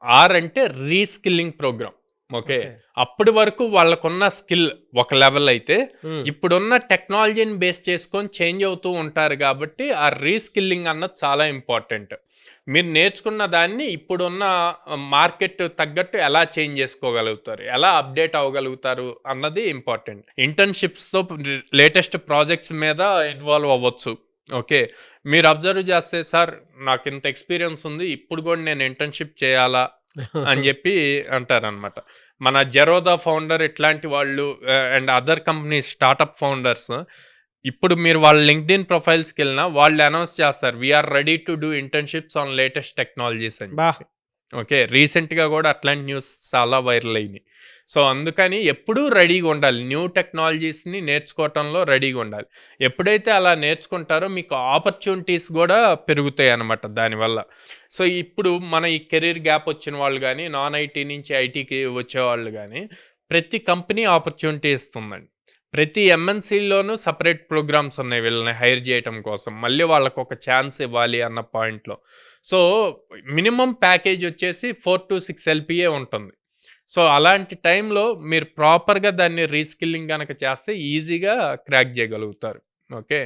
Are అంటే reskilling programme. Okay. Okay. అప్పటి వరకు వాళ్ళకున్న స్కిల్ ఒక లెవెల్ అయితే, హ్మ్. ఇప్పుడున్న టెక్నాలజీని బేస్ చేసుకొని చేంజ్ అవుతూ ఉంటారు గాబట్టి, ఆ రీస్కిల్లింగ్ అన్నది చాలా ఇంపార్టెంట్. మీరు నేర్చుకున్న దాన్ని ఇప్పుడున్న మార్కెట్ తగ్గట్టు ఎలా చేంజ్ చేసుకోగలుగుతారు? ఎలా అప్‌డేట్ అవ్వగలుగుతారు అన్నది ఇంపార్టెంట్. ఇంటర్న్‌షిప్స్‌తో లేటెస్ట్ ప్రాజెక్ట్స్ మీద ఇన్వాల్వ్ అవ్వచ్చు. ఓకే. మీరు అబ్జర్వ్ చేస్తే సార్ నాకింత ఎక్స్‌పీరియన్స్ ఉంది. ఇప్పుడు గూడా నేను ఇంటర్న్‌షిప్ చేయాలా? అని జెప్పి అంటారనమాట. మన జెరోదా ఫౌండర్ ఇట్లాంటి వాళ్ళు and other companies startup founders ఇప్పుడు మీరు వాళ్ళ లింక్డ్ఇన్ ప్రొఫైల్స్‌కెళ్ళినా వాళ్ళు అనౌన్స్ చేస్తారు. We are ready to do internships on latest technologies అని బా! జెప్పి. ఓకే. రీసెంట్‌గా గూడా అట్లాంటి న్యూస్ చాలా వైరల్ అయినియి. సో, అందుకని ఎప్పుడూ రెడీగా ఉండాలి. న్యూ టెక్నాలజీస్‌ని నేర్చుకోవటంలో రెడీగా ఉండాలి. ఎప్పుడైతే అలా నేర్చుకుంటారో మీకు ఆపర్చునిటీస్ గూడా పెరుగుతాయన్నమాట దానివల్ల. సో, ఇప్పుడు మన ఈ కెరీర్ గ్యాప్ వచ్చిన వాళ్ళు గాని, నాన్ ఐటీ నుంచి ఐటీకి వచ్చేవాళ్ళు గాని, ప్రతి కంపెనీ ఆపర్చునిటీ ఇస్తుందండి. ప్రతి ఎంఎన్‌సి‌ల్లోనూ సెపరేట్ ప్రోగ్రామ్స్ ఉన్నాయి వీళ్ళని హైర్ చేయటం కోసం. మళ్ళీ వాళ్ళకొక ఛాన్స్ ఇవ్వాలి అన్న పాయింట్‌లో. సో, మినిమమ్ ప్యాకేజ్ వచ్చేసి 4-6 ఎల్‌పీఏ ఉంటుంది. సో, అలాంటి టైంలో మీరు ప్రాపర్‌గా దాన్ని రీస్కిల్లింగ్ గనక చేస్తే ఈజీగా క్రాక్ చేయగలుగుతారు. ఓకే.